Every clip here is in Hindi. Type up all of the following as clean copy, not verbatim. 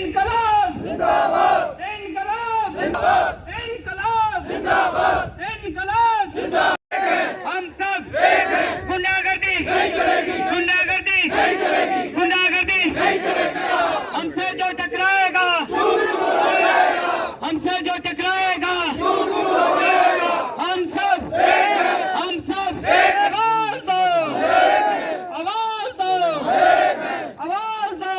इनकलाब जिंदाबाद, इनकलाब जिंदाबाद, इनकलाब जिंदाबाद, इनकलाब जिंदाबाद। हम सब गुंडागर्दी नहीं चलेगी, गुंडागर्दी नहीं चलेगी, गुंडागर्दी नहीं चलेगी। हमसे जो टकराएगा, हमसे जो टकराएगा, हम सब आवाज दो, आवाज दो, आवाज दो।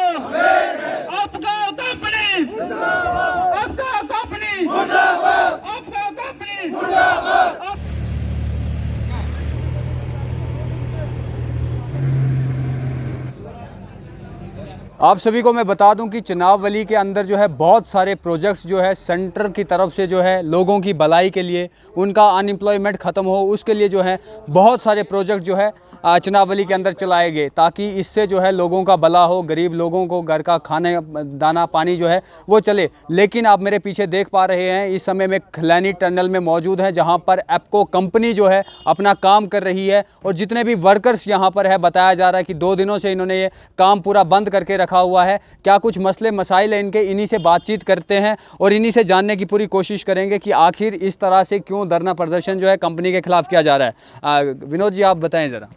आपका कंपनी मुर्दाबाद, आपका कंपनी मुर्दाबाद, आपका कंपनी मुर्दाबाद। आप सभी को मैं बता दूं कि चनावली के अंदर जो है बहुत सारे प्रोजेक्ट्स जो है सेंटर की तरफ से जो है लोगों की भलाई के लिए, उनका अनएम्प्लॉयमेंट ख़त्म हो उसके लिए जो है बहुत सारे प्रोजेक्ट जो है चनावली के अंदर चलाए गए, ताकि इससे जो है लोगों का भला हो, गरीब लोगों को घर का खाने दाना पानी जो है वो चले। लेकिन आप मेरे पीछे देख पा रहे हैं इस समय मैं खलैनी टनल में मौजूद है, जहाँ पर एप्को कंपनी जो है अपना काम कर रही है। और जितने भी वर्कर्स यहाँ पर है, बताया जा रहा है कि 2 दिनों से इन्होंने ये काम पूरा बंद करके रखा हुआ है। क्या कुछ मसले मसाइल है इनके, इन्हीं से बातचीत करते हैं और इन्हीं से जानने की पूरी कोशिश करेंगे कि आखिर इस तरह से क्यों धरना प्रदर्शन जो है कंपनी के खिलाफ किया जा रहा है। विनोद जी, आप बताएं ज़रा।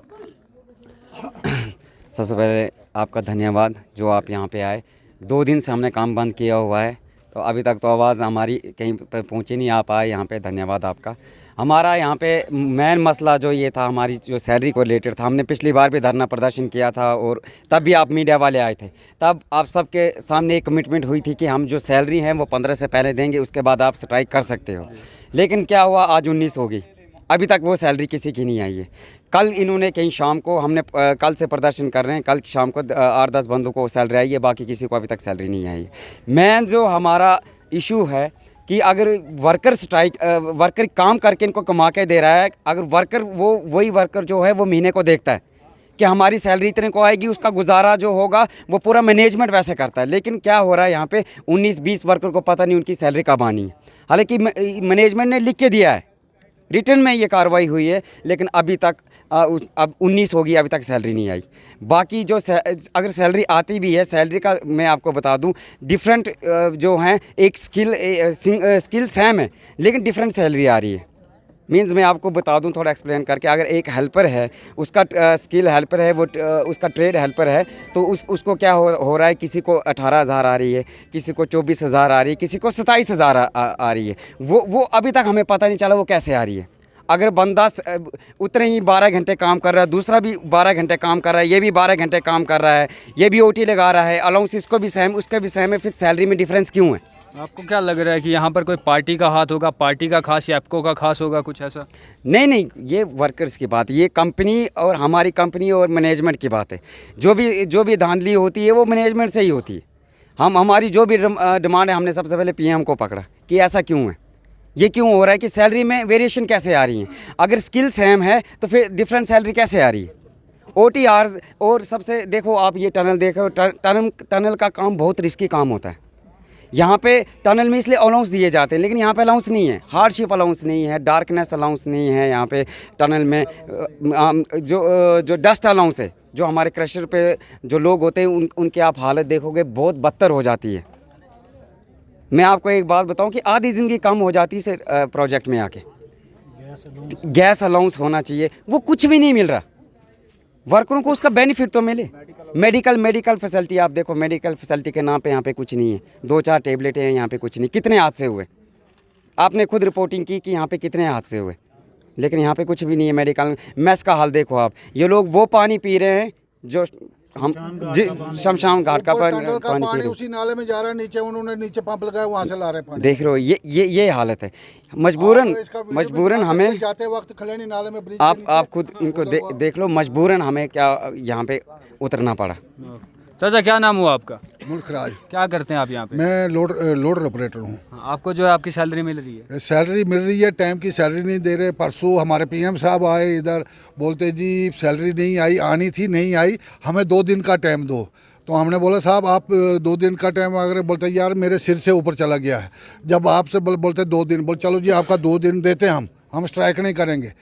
सबसे पहले आपका धन्यवाद जो आप यहाँ पे आए। 2 दिन से हमने काम बंद किया हुआ है, तो अभी तक तो आवाज़ हमारी कहीं पर पहुँची नहीं, आप आए यहाँ पे, धन्यवाद आपका। हमारा यहाँ पे मेन मसला जो ये था, हमारी जो सैलरी को रिलेटेड था। हमने पिछली बार भी धरना प्रदर्शन किया था और तब भी आप मीडिया वाले आए थे। तब आप सबके सामने एक कमिटमेंट हुई थी कि हम जो सैलरी हैं वो 15 से पहले देंगे, उसके बाद आप स्ट्राइक कर सकते हो। लेकिन क्या हुआ, आज 19 हो गई, अभी तक वो सैलरी किसी की नहीं आई है। कल इन्होंने कहीं शाम को, हमने कल से प्रदर्शन कर रहे हैं, कल शाम को 8-10 बंदों को सैलरी आई है, बाकी किसी को अभी तक सैलरी नहीं आई है। मेन जो हमारा इशू है कि अगर वर्कर काम करके इनको कमा के दे रहा है, अगर वर्कर वही वर्कर जो है वो महीने को देखता है कि हमारी सैलरी इतने को आएगी, उसका गुजारा जो होगा वो पूरा मैनेजमेंट वैसे करता है। लेकिन क्या हो रहा है यहाँ पे, 19-20 वर्कर को पता नहीं उनकी सैलरी कब आनी है। हालांकि मैनेजमेंट ने लिख के दिया है, रिटर्न में ये कार्रवाई हुई है, लेकिन अभी तक अब 19 होगी, अभी तक सैलरी नहीं आई। बाकी जो अगर सैलरी आती भी है, सैलरी का मैं आपको बता दूं, डिफरेंट जो हैं, एक स्किल सेम है लेकिन डिफरेंट सैलरी आ रही है। मींस मैं आपको बता दूं थोड़ा एक्सप्लेन करके, अगर एक हेल्पर है, उसका स्किल हेल्पर है, वो उसका ट्रेड हेल्पर है, तो उसको क्या हो रहा है, किसी को 18,000 आ रही है, किसी को 24,000 आ रही है, किसी को 27,000 आ रही है। वो अभी तक हमें पता नहीं चला वो कैसे आ रही है। अगर बंदा उतने ही 12 घंटे काम कर रहा है, दूसरा भी 12 घंटे काम कर रहा है, ये भी 12 घंटे काम कर रहा है, ये भी ओटी लगा रहा है, अलाउंस इसको भी सेम उसका भी सेम है, फिर सैलरी में डिफरेंस क्यों है? आपको क्या लग रहा है कि यहाँ पर कोई पार्टी का हाथ होगा, पार्टी का खास या एप्को का खास होगा, कुछ ऐसा? नहीं, ये वर्कर्स की बात है, ये कंपनी और हमारी कंपनी और मैनेजमेंट की बात है। जो भी धांधली होती है वो मैनेजमेंट से ही होती है। हमारी जो भी डिमांड है, हमने सबसे पहले पीएम को पकड़ा कि ऐसा क्यों है, ये क्यों हो रहा है कि सैलरी में वेरिएशन कैसे आ रही है। अगर स्किल सेम है तो फिर डिफरेंट सैलरी कैसे आ रही है? OTRs और सबसे देखो, आप ये टनल देख रहे हो, टनल का काम बहुत रिस्की काम होता है। यहाँ पे टनल में इसलिए अलाउंस दिए जाते हैं, लेकिन यहाँ पे अलाउंस नहीं है, हार्डशिप अलाउंस नहीं है, डार्कनेस अलाउंस नहीं है। यहाँ पे टनल में जो डस्ट अलाउंस है, जो हमारे क्रशर पे जो लोग होते हैं उनकी आप हालत देखोगे बहुत बदतर हो जाती है। मैं आपको एक बात बताऊं कि आधी ज़िंदगी कम हो जाती है प्रोजेक्ट में आके। गैस अलाउंस होना चाहिए, वो कुछ भी नहीं मिल रहा वर्करों को, उसका बेनिफिट तो मिले। मेडिकल फैसिलिटी आप देखो, मेडिकल फैसिलिटी के नाम पे यहाँ पे कुछ नहीं है, 2-4 टेबलेटें हैं, यहाँ पे कुछ नहीं। कितने हादसे हुए, आपने खुद रिपोर्टिंग की कि यहाँ पे कितने हादसे हुए, लेकिन यहाँ पे कुछ भी नहीं है। मेडिकल मेस का हाल देखो आप, ये लोग वो पानी पी रहे हैं जो हम शमशान घाट का पानी उसी नाले में जा रहा है, नीचे उन्होंने नीचे पंप लगाया, वहाँ से ला रहे हैं पानी। देख रहे हो, ये हालत है। मजबूरन हमें जाते वक्त खलैनी नाले में ब्रिज, आप खुद इनको देख लो, मजबूरन हमें क्या यहाँ पे उतरना पड़ा। चाचा, क्या नाम हुआ आपका? मुल्खराज। क्या करते हैं आप यहाँ पे? मैं लोडर ऑपरेटर हूँ। आपको जो है आपकी सैलरी मिल रही है? सैलरी मिल रही है, टाइम की सैलरी नहीं दे रहे। परसों हमारे पीएम साहब आए इधर, बोलते जी सैलरी नहीं आई, आनी थी नहीं आई, हमें 2 दिन का टाइम दो। तो हमने बोला साहब आप 2 दिन का टाइम, अगर बोलते यार मेरे सिर से ऊपर चला गया है। जब आपसे बोलते 2 दिन, बोल चलो जी आपका 2 दिन देते हैं, हम स्ट्राइक नहीं करेंगे।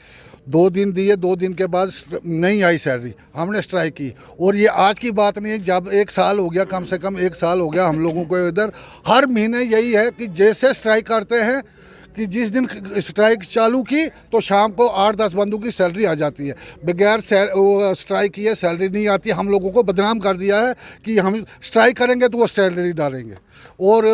2 दिन दिए, 2 दिन के बाद नहीं आई सैलरी, हमने स्ट्राइक की। और ये आज की बात नहीं है, जब 1 साल हो गया, कम से कम 1 साल हो गया हम लोगों को इधर। हर महीने यही है कि जैसे स्ट्राइक करते हैं कि जिस दिन स्ट्राइक चालू की तो शाम को 8-10 बंदों की सैलरी आ जाती है, बगैर स्ट्राइक किए सैलरी नहीं आती। हम लोगों को बदनाम कर दिया है कि हम स्ट्राइक करेंगे तो वो सैलरी डालेंगे। और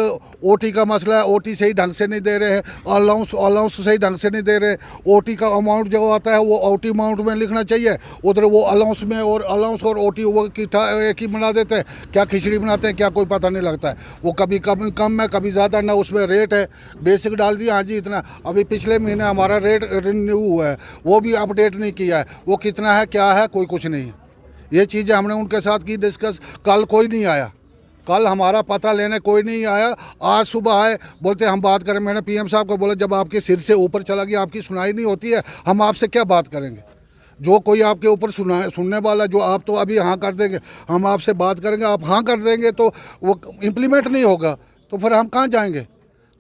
ओटी का मसला है, ओटी सही ढंग से नहीं दे रहे हैं, अलाउंस सही ढंग से नहीं दे रहे। ओटी का अमाउंट जो आता है वो ओटी अमाउंट में लिखना चाहिए, उधर वो अलाउंस में, और अलाउंस और ओटी वो एक ही बना देते हैं। क्या खिचड़ी बनाते हैं क्या, कोई पता नहीं लगता है। वो कभी कम है, कभी ज़्यादा, ना उसमें रेट है। बेसिक डाल दिया, हाँ जी इतना। अभी पिछले महीने हमारा रेट रिन्यू हुआ है, वो भी अपडेट नहीं किया है। वो कितना है क्या है कोई कुछ नहीं है। ये चीज़ें हमने उनके साथ की डिस्कस। कल कोई नहीं आया, कल हमारा पता लेने कोई नहीं आया। आज सुबह आए, बोलते हम बात करें। मैंने पीएम साहब को बोला जब आपके सिर से ऊपर चला गया, आपकी सुनाई नहीं होती है, हम आपसे क्या बात करेंगे। जो कोई आपके ऊपर सुनने वाला, जो आप तो अभी हाँ कर देंगे, हम आपसे बात करेंगे, आप हाँ कर देंगे तो वो इम्प्लीमेंट नहीं होगा, तो फिर हम कहाँ जाएंगे।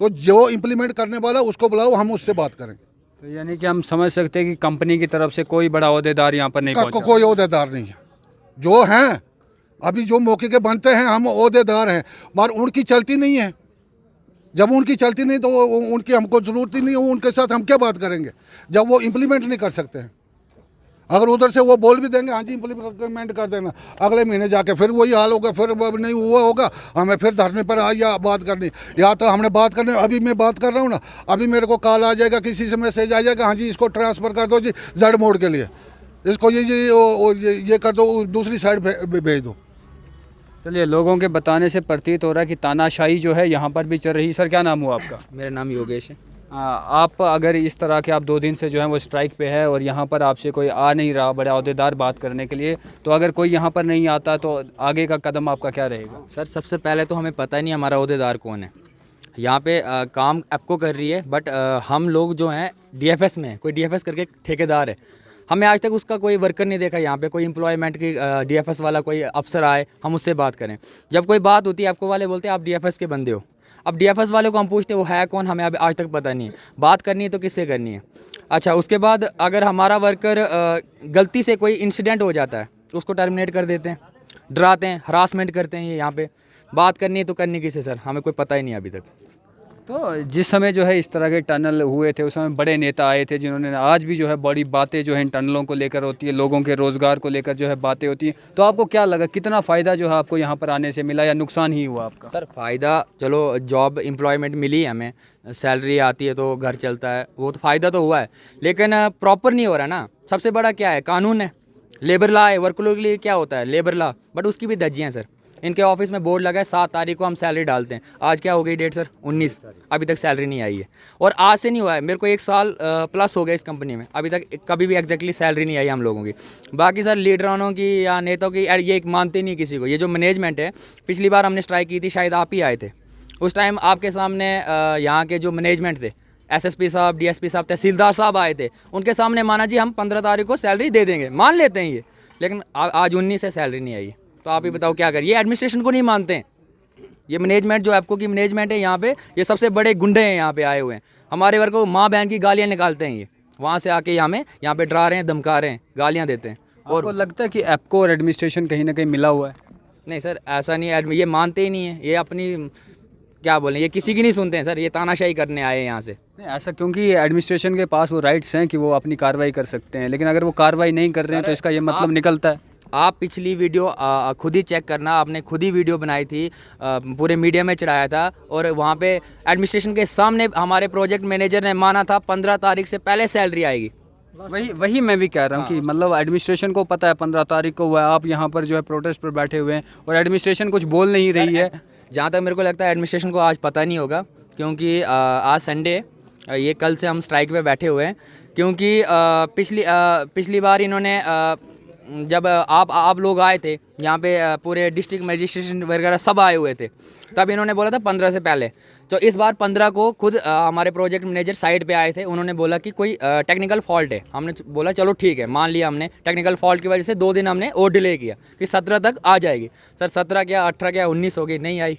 तो जो इम्प्लीमेंट करने वाला उसको बुलाओ, हम उससे बात करेंगे। तो यानी कि हम समझ सकते हैं कि कंपनी की तरफ से कोई बड़ा ओहदेदार यहाँ पर नहीं पहुँचा। कोई ओहदेदार नहीं है। जो हैं अभी जो मौके के बनते हैं हम ओहदेदार हैं, मगर उनकी चलती नहीं है। जब उनकी चलती नहीं तो उनकी हमको ज़रूरत ही नहीं है, उनके साथ हम क्या बात करेंगे जब वो इम्प्लीमेंट नहीं कर सकते हैं। अगर उधर से वो बोल भी देंगे हाँ जी इम्प्लीमेंट कर देना, अगले महीने जाके फिर वही हाल होगा, फिर नहीं हुआ होगा, हमें फिर धरने पर या बात करनी। या तो हमने बात करनी, अभी मैं बात कर रहा हूँ ना, अभी मेरे को कॉल आ जाएगा, किसी से मैसेज आ जाएगा, हाँ जी इसको ट्रांसफ़र कर दो जी जेड मोड के लिए, इसको ये कर दो, दूसरी साइड भेज दो। चलिए, लोगों के बताने से प्रतीत हो रहा है कि तानाशाही जो है यहाँ पर भी चल रही है। सर क्या नाम हुआ आपका? मेरा नाम योगेश है। आप अगर इस तरह के आप 2 दिन से जो है वो स्ट्राइक पे है और यहाँ पर आपसे कोई आ नहीं रहा बड़ा अहदेदार बात करने के लिए, तो अगर कोई यहाँ पर नहीं आता तो आगे का कदम आपका क्या रहेगा? सर सबसे पहले तो हमें पता ही नहीं हमारा अहदेदार कौन है। यहाँ पे काम एप्को कर रही है, बट हम लोग जो हैं डीएफएस में, कोई डीएफएस करके ठेकेदार है, हमें आज तक उसका कोई वर्कर नहीं देखा। यहाँ पे कोई एम्प्लॉयमेंट की डीएफएस वाला कोई अफसर आए, हम उससे बात करें। जब कोई बात होती है एप्को वाले बोलते हैं आप डीएफएस के बंदे हो। अब डीएफएस वाले को हम पूछते वो है कौन, हमें आज तक पता नहीं है। बात करनी है तो किससे करनी है। अच्छा, उसके बाद अगर हमारा वर्कर गलती से कोई इंसिडेंट हो जाता है उसको टर्मिनेट कर देते हैं, डराते हैं, हरासमेंट करते हैं। ये यहाँ पे बात करनी है तो करनी किससे सर, हमें कोई पता ही नहीं अभी तक। तो जिस समय जो है इस तरह के टनल हुए थे उस समय बड़े नेता आए थे जिन्होंने, आज भी जो है बड़ी बातें जो है इन टनलों को लेकर होती है, लोगों के रोज़गार को लेकर जो है बातें होती हैं। तो आपको क्या लगा, कितना फ़ायदा जो है आपको यहाँ पर आने से मिला या नुकसान ही हुआ आपका? सर फ़ायदा, चलो जॉब एम्प्लॉयमेंट मिली है, हमें सैलरी आती है तो घर चलता है, वो तो फ़ायदा तो हुआ है, लेकिन प्रॉपर नहीं हो रहा ना। सबसे बड़ा क्या है, कानून है, लेबर लॉ है। वर्करों के लिए क्या होता है, लेबर लॉ, बट उसकी भी धज्जियाँ हैं सर। इनके ऑफिस में बोर्ड लगा है 7 तारीख को हम सैलरी डालते हैं। आज क्या हो गई डेट सर, 19, अभी तक सैलरी नहीं आई है। और आज से नहीं हुआ है, मेरे को 1 साल प्लस हो गया इस कंपनी में, अभी तक कभी भी एग्जैक्टली सैलरी नहीं आई हम लोगों की। बाकी सर लीडरानों की या नेताओं की ये एक मानते नहीं किसी को। ये जो मैनेजमेंट है, पिछली बार हमने स्ट्राइक की थी, शायद आप ही आए थे उस टाइम, आपके सामने यहाँ के जो मैनेजमेंट थे, एसएसपी साहब, डीएसपी साहब, तहसीलदार साहब आए थे, उनके सामने माना जी हम 15 तारीख को सैलरी दे देंगे, मान लेते हैं ये, लेकिन आज 19 से सैलरी नहीं आई। तो आप ही बताओ क्या करें। ये एडमिनिस्ट्रेशन को नहीं मानते हैं, ये मैनेजमेंट जो आपको की मैनेजमेंट है यहाँ पे, ये सबसे बड़े गुंडे हैं यहाँ पे आए हुए हैं। हमारे वर्ग को माँ बहन की गालियाँ निकालते हैं, ये वहाँ से आके यहाँ पे डरा रहे हैं, धमका रहे हैं, गालियाँ देते हैं। और आपको लगता है कि एप्को और एडमिनिस्ट्रेशन कहीं ना कहीं मिला हुआ है? नहीं सर, ऐसा नहीं है, ये मानते ही नहीं है, ये अपनी क्या बोलें, ये किसी की नहीं सुनते हैं सर, ये तानाशाही करने आए हैं यहाँ से। नहीं ऐसा, क्योंकि एडमिनिस्ट्रेशन के पास वो राइट्स हैं कि वो अपनी कार्रवाई कर सकते हैं, लेकिन अगर वो कार्रवाई नहीं कर रहे हैं तो इसका ये मतलब निकलता है। आप पिछली वीडियो खुद ही चेक करना, आपने खुद ही वीडियो बनाई थी, पूरे मीडिया में चढ़ाया था, और वहाँ पे एडमिनिस्ट्रेशन के सामने हमारे प्रोजेक्ट मैनेजर ने माना था 15 तारीख से पहले सैलरी आएगी। वही मैं भी कह रहा हूँ कि मतलब एडमिनिस्ट्रेशन को पता है 15 तारीख को हुआ है, आप यहाँ पर जो है प्रोटेस्ट पर बैठे हुए हैं और एडमिनिस्ट्रेशन कुछ बोल नहीं रही है। जहाँ तक मेरे को लगता है एडमिनिस्ट्रेशन को आज पता नहीं होगा, क्योंकि आज संडे, ये कल से हम स्ट्राइक पे बैठे हुए हैं, क्योंकि पिछली बार इन्होंने जब आप लोग आए थे यहाँ पे, पूरे डिस्ट्रिक्ट मजिस्ट्रेशन वगैरह सब आए हुए थे, तब इन्होंने बोला था 15 से पहले। तो इस बार 15 को खुद हमारे प्रोजेक्ट मैनेजर साइड पे आए थे, उन्होंने बोला कि कोई टेक्निकल फॉल्ट है। हमने बोला चलो ठीक है, मान लिया हमने, टेक्निकल फॉल्ट की वजह से 2 दिन हमने और डिले किया कि 17 तक आ जाएगी। सर 17 क्या, 18 क्या, 19 हो गई, नहीं आई।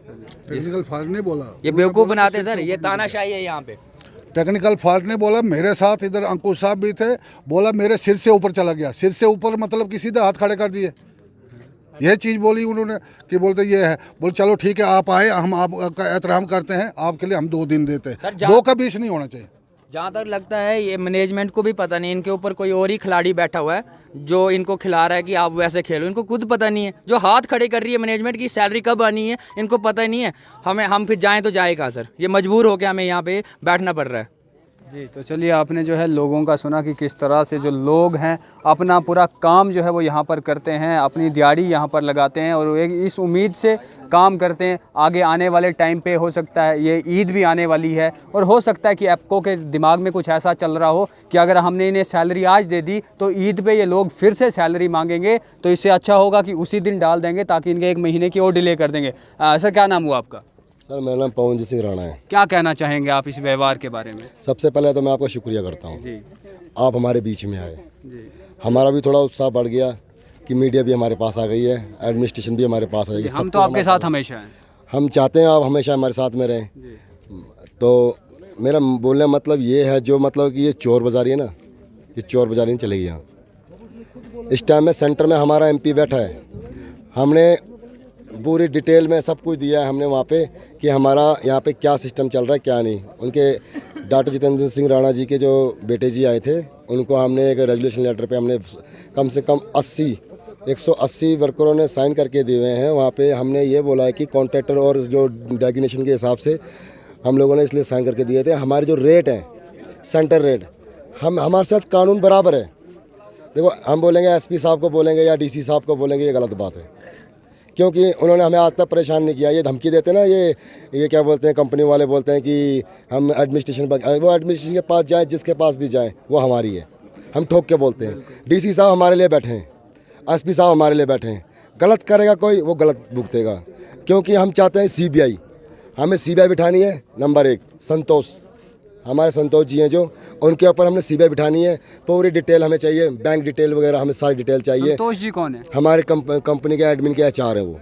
टेक्निकल फॉल्ट नहीं बोला, ये बेवकूफ़ बनाते सर, ये तानाशाही है यहाँ पे। टेक्निकल फॉल्ट ने बोला, मेरे साथ इधर अंकुश साहब भी थे, बोला मेरे सिर से ऊपर चला गया। सिर से ऊपर मतलब कि सीधे हाथ खड़े कर दिए, यह चीज़ बोली उन्होंने कि बोलते ये है। बोल चलो ठीक है, आप आए, हम आपका एहतराम करते हैं, आपके लिए हम 2 दिन देते हैं। 2 का बीच नहीं होना चाहिए। जहाँ तक लगता है ये मैनेजमेंट को भी पता नहीं, इनके ऊपर कोई और ही खिलाड़ी बैठा हुआ है जो इनको खिला रहा है कि आप वैसे खेलो। इनको खुद पता नहीं है, जो हाथ खड़े कर रही है मैनेजमेंट की सैलरी कब आनी है इनको पता ही नहीं है। हम फिर जाएं तो जाए कहाँ सर, ये मजबूर होकर हमें यहाँ पे बैठना पड़ रहा है। जी, तो चलिए आपने जो है लोगों का सुना कि किस तरह से जो लोग हैं अपना पूरा काम जो है वो यहाँ पर करते हैं, अपनी दिहाड़ी यहाँ पर लगाते हैं और एक इस उम्मीद से काम करते हैं आगे आने वाले टाइम पे हो सकता है ये ईद भी आने वाली है और हो सकता है कि आपको के दिमाग में कुछ ऐसा चल रहा हो कि अगर हमने इन्हें सैलरी आज दे दी तो ईद पे ये लोग फिर से सैलरी मांगेंगे, तो इससे अच्छा होगा कि उसी दिन डाल देंगे ताकि इनके 1 महीने की और डिले कर देंगे। सर क्या नाम हुआ आपका? सर मेरा नाम पवनजीत सिंह राणा है। क्या कहना चाहेंगे आप इस व्यवहार के बारे में? सबसे पहले तो मैं आपका शुक्रिया करता हूँ, जी आप हमारे बीच में आए। जी, हमारा भी थोड़ा उत्साह बढ़ गया कि मीडिया भी हमारे पास आ गई है, एडमिनिस्ट्रेशन भी हमारे पास आ गई। हम तो आपके साथ हमेशा हैं। हम चाहते हैं आप हमेशा हमारे साथ में रहें। तो मेरा बोलने का मतलब ये है, जो मतलब कि ये चोर बाज़ारी है ना, ये चोर बाज़ारी नहीं चलेगी यहाँ। इस टाइम में सेंटर में हमारा MP बैठा है, हमने पूरी डिटेल में सब कुछ दिया है हमने वहाँ पे कि हमारा यहाँ पे क्या सिस्टम चल रहा है क्या नहीं। उनके डॉक्टर जितेंद्र सिंह राणा जी के जो बेटे जी आए थे, उनको हमने एक रेजोल्यूशन लेटर पे हमने कम से कम 180 वर्करों ने साइन करके दिए हुए हैं। वहाँ पे हमने ये बोला है कि कॉन्ट्रैक्टर और जो डेजिग्नेशन के हिसाब से हम लोगों ने इसलिए साइन करके दिए थे। हमारे जो रेट हैं सेंटर रेट, हमारे साथ कानून बराबर है। देखो हम बोलेंगे SP साहब को बोलेंगे या DC साहब को बोलेंगे, ये गलत बात है, क्योंकि उन्होंने हमें आज तक परेशान नहीं किया। ये धमकी देते ना, ये क्या बोलते हैं, कंपनी वाले बोलते हैं कि हम एडमिनिस्ट्रेशन पर, वो एडमिनिस्ट्रेशन के पास जाए, जिसके पास भी जाए वो हमारी है, हम ठोक के बोलते हैं। DC साहब हमारे लिए बैठे हैं, SP साहब हमारे लिए बैठे हैं। गलत करेगा कोई, वो गलत भुगतेगा, क्योंकि हम चाहते हैं CBI, हमें CBI बिठानी है। नंबर 1 संतोष, हमारे संतोष जी हैं जो, उनके ऊपर हमने CBI बिठानी है। पूरी डिटेल हमें चाहिए, बैंक डिटेल वगैरह हमें सारी डिटेल चाहिए। संतोष जी कौन है? हमारे कंपनी के एडमिन के HR हैं वो।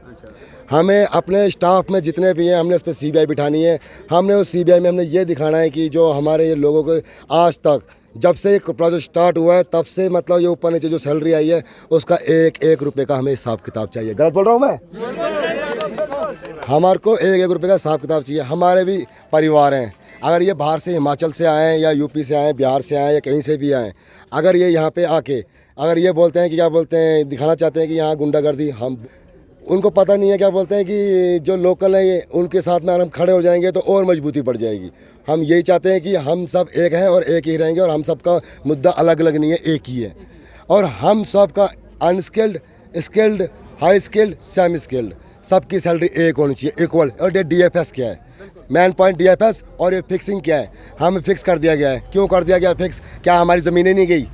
हमें अपने स्टाफ में जितने भी हैं हमने उस पर CBI बिठानी है। हमने उस CBI में हमने ये दिखाना है कि जो हमारे ये लोगों को आज तक जब से एक प्रोजेक्ट स्टार्ट हुआ है तब से मतलब ये ऊपर नीचे जो सैलरी आई है उसका 1-1 रुपये का हमें हिसाब किताब चाहिए। गलत बोल रहा हूँ मैं? हमारे को 1-1 रुपये का हिसाब किताब चाहिए। हमारे भी परिवार हैं, अगर ये बाहर से हिमाचल से आए हैं या UP से आए, बिहार से आए या कहीं से भी आए, अगर ये यहाँ पे आके अगर ये बोलते हैं कि क्या बोलते हैं, दिखाना चाहते हैं कि यहाँ गुंडागर्दी, हम उनको पता नहीं है क्या बोलते हैं कि जो लोकल हैं ये उनके साथ में हम खड़े हो जाएंगे तो और मजबूती बढ़ जाएगी। हम यही चाहते हैं कि हम सब एक हैं और एक ही रहेंगे, और हम सब का मुद्दा अलग अलग नहीं है, एक ही है। और हम सब का unskilled, skilled, high skilled, semi skilled, सबकी सैलरी एक होनी चाहिए, इक्वल। और ये DFS क्या है, मेन पॉइंट DFS, और ये फिक्सिंग क्या है, हमें फिक्स कर दिया गया है। क्यों कर दिया गया फिक्स? क्या हमारी ज़मीनें नहीं गई?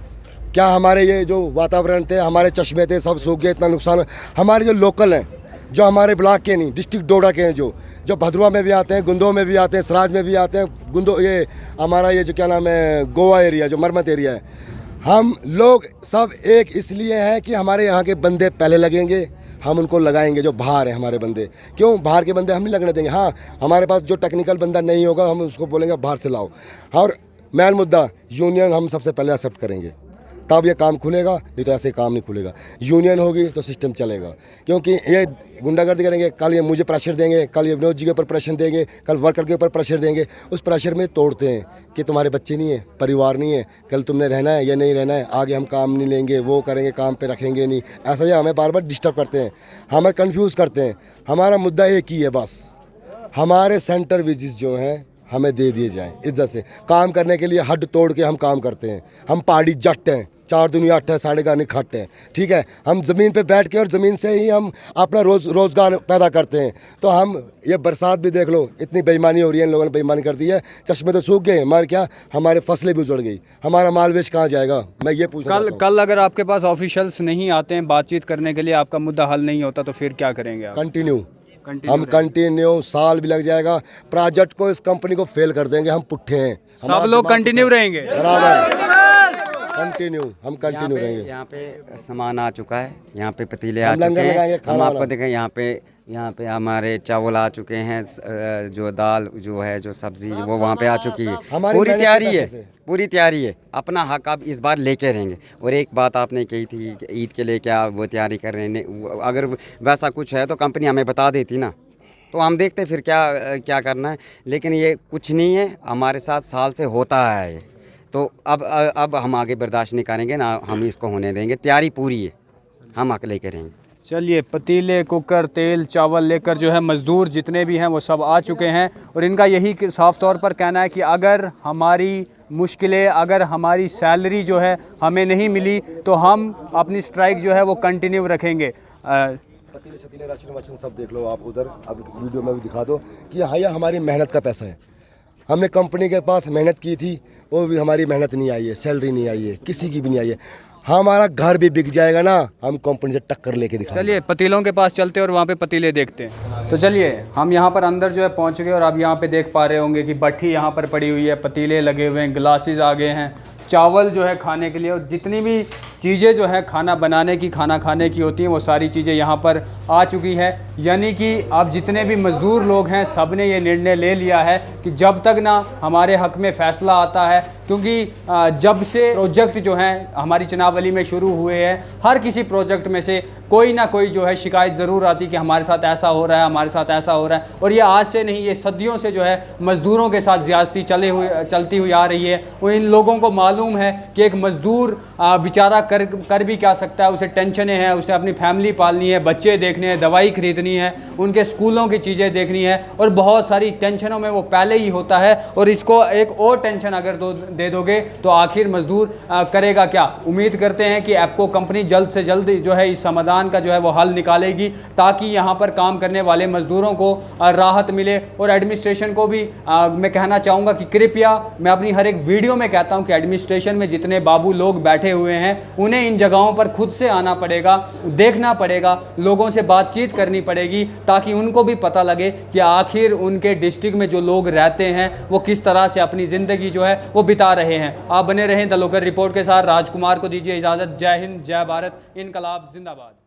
क्या हमारे ये जो वातावरण थे, हमारे चश्मे थे, सब सूख गए, इतना नुकसान? हमारे जो लोकल हैं, जो हमारे ब्लॉक के नहीं, डिस्ट्रिक्ट डोडा के हैं, जो भदरुआ में भी आते हैं, गुंदो में भी आते हैं, सराज में भी आते हैं, गुंदो ये हमारा ये जो क्या नाम है गोवा एरिया, जो मरमत एरिया है, हम लोग सब एक इसलिए हैं कि हमारे यहाँ के बंदे पहले लगेंगे, हम उनको लगाएंगे जो बाहर है हमारे बंदे। क्यों बाहर के बंदे हम नहीं लगने देंगे? हाँ, हमारे पास जो टेक्निकल बंदा नहीं होगा हम उसको बोलेंगे बाहर से लाओ। और मेन मुद्दा यूनियन हम सबसे पहले एक्सेप्ट करेंगे, तब ये काम खुलेगा, नहीं तो ऐसे काम नहीं खुलेगा। यूनियन होगी तो सिस्टम चलेगा, क्योंकि ये गुंडागर्दी करेंगे, कल ये मुझे प्रेशर देंगे, कल ये विनोद जी के ऊपर प्रेशर देंगे, कल वर्कर के ऊपर प्रेशर देंगे। उस प्रेशर में तोड़ते हैं कि तुम्हारे बच्चे नहीं है, परिवार नहीं है, कल तुमने रहना है या नहीं रहना है, आगे हम काम नहीं लेंगे, वो करेंगे, काम पे रखेंगे नहीं। ऐसा ही हमें बार बार डिस्टर्ब करते हैं, हमें कन्फ्यूज़ करते हैं। हमारा मुद्दा एक ही है बस, हमारे सेंटर विजिट जो हैं हमें दे दिए जाएँ इज्जत से। काम करने के लिए हद तोड़ के हम काम करते हैं। हम पहाड़ी जट हैं, 4 दुनिया 8 है, 4.5 खट है, ठीक है। हम ज़मीन पे बैठ के और ज़मीन से ही हम अपना रोज़गार पैदा करते हैं। तो हम ये बरसात भी देख लो, इतनी बेईमानी हो रही है, इन लोगों ने बेईमानी कर दी है। चश्मे तो सूख गए हमारे, क्या हमारे फसलें भी उजड़ गई, हमारा माल वेच कहाँ जाएगा? मैं ये पूछना चाहता हूँ। कल अगर आपके पास ऑफिशियल्स नहीं आते हैं बातचीत करने के लिए, आपका मुद्दा हल नहीं होता, तो फिर क्या करेंगे आप? हम कंटिन्यू, साल भी लग जाएगा, प्रोजेक्ट को, इस कंपनी को फेल कर देंगे। हम पुट्ठे हैं, सब लोग कंटिन्यू रहेंगे, बराबर कंटिन्यू, हम कंटिन्यू रहेंगे। यहाँ पे सामान आ चुका है, यहाँ पे पतीले आ चुके हैं। हम आपको देखें यहाँ पे यहाँ पे हमारे चावल आ चुके हैं, जो दाल जो है, जो सब्जी वो वहाँ पे आ चुकी है। हमारी पूरी मेहनत के तैयारी पैसे है, से। पूरी तैयारी है। अपना हक आप इस बार लेके रहेंगे। और एक बात आपने कही थी कि ईद के लिए क्या वो तैयारी कर रहे हैं, अगर वैसा कुछ है तो कंपनी हमें बता देती ना, तो हम देखते फिर क्या करना है। लेकिन ये कुछ नहीं है, हमारे साथ साल से होता है ये, तो अब हम आगे बर्दाश्त नहीं करेंगे ना, हम इसको होने देंगे। तैयारी पूरी है, हम हक लेके रहेंगे। चलिए, पतीले, कुकर, तेल, चावल लेकर जो है मज़दूर जितने भी हैं वो सब आ चुके हैं और इनका यही साफ़ तौर पर कहना है कि अगर हमारी मुश्किलें, अगर हमारी सैलरी जो है हमें नहीं मिली तो हम अपनी स्ट्राइक जो है वो कंटिन्यू रखेंगे। पतीले शतीले राशन वाशन सब देख लो आप उधर, अब वीडियो में भी दिखा दो कि हाँ ये हमारी मेहनत का पैसा है। हमने कंपनी के पास मेहनत की थी, वो भी हमारी मेहनत नहीं आई है, सैलरी नहीं आई है, किसी की भी नहीं आई है। हमारा घर भी बिक जाएगा ना, हम कंपनी से टक्कर लेके दिखाएंगे। चलिए पतीलों के पास चलते हैं और वहाँ पे पतीले देखते हैं। तो चलिए, हम यहाँ पर अंदर जो है पहुँच गए और आप यहाँ पे देख पा रहे होंगे कि भट्ठी यहाँ पर पड़ी हुई है, पतीले लगे हुए हैं, ग्लासेस आ गए हैं, चावल जो है खाने के लिए, और जितनी भी चीज़ें जो है खाना बनाने की, खाना खाने की होती हैं, वो सारी चीज़ें यहाँ पर आ चुकी है। यानी कि अब जितने भी मज़दूर लोग हैं सब ने ये निर्णय ले लिया है कि जब तक ना हमारे हक़ में फ़ैसला आता है, क्योंकि जब से प्रोजेक्ट जो हैं हमारी चनावली में शुरू हुए हैं, हर किसी प्रोजेक्ट में से कोई ना कोई जो है शिकायत ज़रूर आती कि हमारे साथ ऐसा हो रहा है, हमारे साथ ऐसा हो रहा है। और ये आज से नहीं, ये सदियों से जो है मज़दूरों के साथ ज़्यादती चलती हुई आ रही है। वो इन लोगों को मालूम है कि एक मज़दूर बेचारा कर भी क्या सकता है, उसे टेंशनें हैं, उसे अपनी फैमिली पालनी है, बच्चे देखने हैं, दवाई खरीदनी है, उनके स्कूलों की चीज़ें देखनी है, और बहुत सारी टेंशनों में वो पहले ही होता है। और इसको एक और टेंशन अगर दे दोगे तो आखिर मज़दूर करेगा क्या। उम्मीद करते हैं कि एप्को कंपनी जल्द से जल्द जो है इस समाधान का जो है वो हल निकालेगी, ताकि यहाँ पर काम करने वाले मज़दूरों को राहत मिले। और एडमिनिस्ट्रेशन को भी मैं कहना चाहूँगा कि कृपया, मैं अपनी हर एक वीडियो में कहता हूँ कि एडमिनिस्ट्रेशन में जितने बाबू लोग बैठे हुए हैं उन्हें इन जगहों पर खुद से आना पड़ेगा, देखना पड़ेगा, लोगों से बातचीत करनी पड़ेगी, ताकि उनको भी पता लगे कि आखिर उनके डिस्ट्रिक्ट में जो लोग रहते हैं वो किस तरह से अपनी ज़िंदगी जो है वो बिता रहे हैं। आप बने रहें द लोकल रिपोर्ट के साथ। राजकुमार को दीजिए इजाज़त। जय हिंद, जय भारत, इनकलाब जिंदाबाद।